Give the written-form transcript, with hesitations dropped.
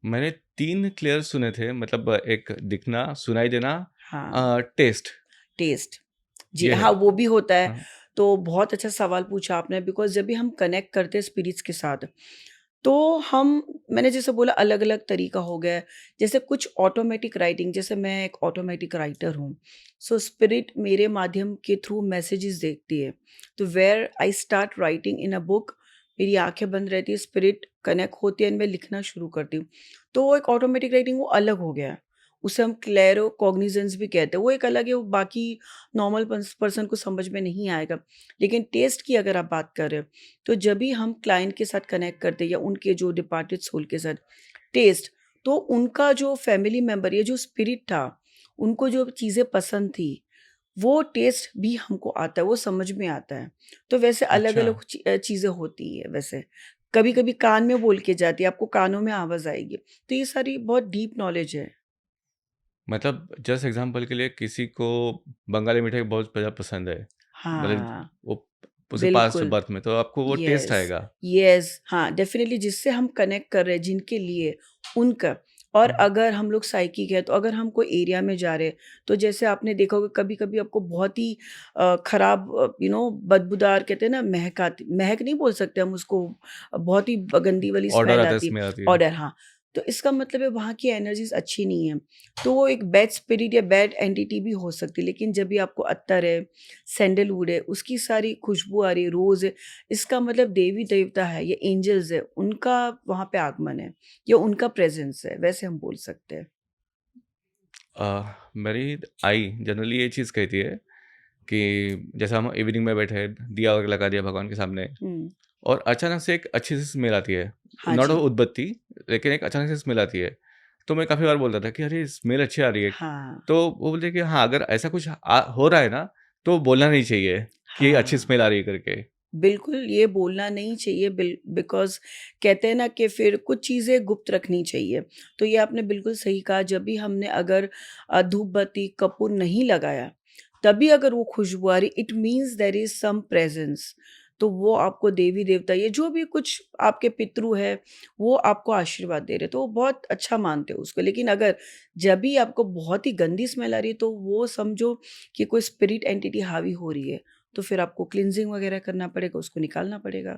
मैंने 3 क्लियर सुने थे, मतलब एक दिखना, सुनाई देना, हाँ, टेस्ट। टेस्ट। जी, ये हाँ, है। वो भी होता है। हाँ। तो बहुत अच्छा सवाल पूछा आपने, बिकॉज़ जब भी हम कनेक्ट करते हैं स्पिरिट्स के साथ, तो हम मैंने जैसे बोला अलग-अलग तरीका हो गया है। जैसे कुछ ऑटोमैटिक राइटिंग, जैसे मैं एक ऑटोमैटिक राइटर हूँ। सो स्पिरिट मेरे माध्यम के थ्रू मैसेजेस देखती है। तो where I start writing in a book, मेरी आँखें बंद रहती है, स्पिरिट कनेक्ट होती है एंड मैं लिखना शुरू करती हूँ। तो वो एक ऑटोमैटिक राइटिंग वो अलग हो गया है। उसे हम क्लेरो कॉग्निजेंस भी कहते हैं। वो एक अलग है, वो बाकी नॉर्मल पर्सन को समझ में नहीं आएगा। लेकिन टेस्ट की अगर आप बात कर रहे हो, तो जब भी हम क्लाइंट के साथ कनेक्ट करते हैं या उनके जो डिपार्टेड सोल के साथ टेस्ट, तो उनका जो फैमिली मेंबर या जो स्पिरिट था, उनको जो चीज़ें पसंद थी, वो टेस्ट भी हमको आता है, वो समझ में आता है। तो वैसे अच्छा। अलग-अलग चीज़ें होती है वैसे। कभी-कभी कान में बोल के जाती है, आपको कानों में आवाज़ आएगी। तो ये सारी बहुत डीप नॉलेज है। मतलब जस्ट एग्ज़ाम्पल के लिए किसी को बंगाली मिठाई बहुत ज़्यादा पसंद है, मतलब हाँ, वो उसे पास्ट बिल्कुल। बर्थ में, तो आपको वो टेस्ट यस, आएगा। यस, हाँ, डेफ़िनिटली जिससे हम कनेक्ट कर रहे हैं, जिनके लिए, उनका। और हाँ। अगर हम लोग साइकिक है, तो अगर हम कोई एरिया में जा रहे हैं, तो जैसे आपने देखा होगा कभी-कभी आपको बहुत ही खराब बदबूदार कहते हैं ना महक आती, महक नहीं बोल सकते हम उसको, बहुत ही गंदी वाली ऑर्डर स्मेल आता है, आती है, स्मेल आती है। ऑडर, हाँ। तो इसका मतलब है वहाँ की एनर्जीज़ अच्छी नहीं है। तो वो एक बैड स्पिरिट या बैड एंटिटी भी हो सकती है, लेकिन जब भी आपको अत्तर है, सैंडलवुड है, उसकी सारी खुशबू आ रही है, रोज़ है, इसका मतलब देवी-देवता है या एंजल्स है, उनका वहाँ पे आगमन है या उनका प्रेज़ेंस है, वैसे हम बोल सकते हैं। मेरी आई जनरली ये चीज़ कहती है कि जैसे हम इवनिंग में बैठे हैं, दिया वगैरह लगा दिया भगवान के सामने, हुँ, और अचानक से एक अच्छी सी स्मेल आती है। हाँ नॉट जी, उदबत्ती, लेकिन एक अचानक से स्मेल आती है। तो मैं काफ़ी बार बोलता था कि अरे स्मेल अच्छी आ रही है। हाँ, तो वो बोलते कि हाँ, अगर ऐसा कुछ हो रहा है ना, तो बोलना नहीं चाहिए कि अच्छी हाँ। स्मेल आ रही है करके। बिल्कुल, ये बोलना नहीं चाहिए बिकॉज़ कहते हैं ना कि फिर कुछ चीज़ें गुप्त रखनी चाहिए। तो ये आपने बिल्कुल सही कहा, जब भी हमने अगर धूप बत्ती, कपूर नहीं लगाया, तभी अगर वो खुशबू आ रही, it means there is some presence. तो वो आपको देवी-देवता या जो भी कुछ आपके पितृ हैं, वो आपको आशीर्वाद दे रहे हैं, तो वो बहुत अच्छा मानते हो उसको। लेकिन अगर जब भी आपको बहुत ही गंदी स्मेल आ रही है, तो वो समझो कि कोई स्पिरिट एंटिटी हावी हो रही है। तो फिर आपको क्लींजिंग वगैरह करना पड़ेगा, उसको निकालना पड़ेगा।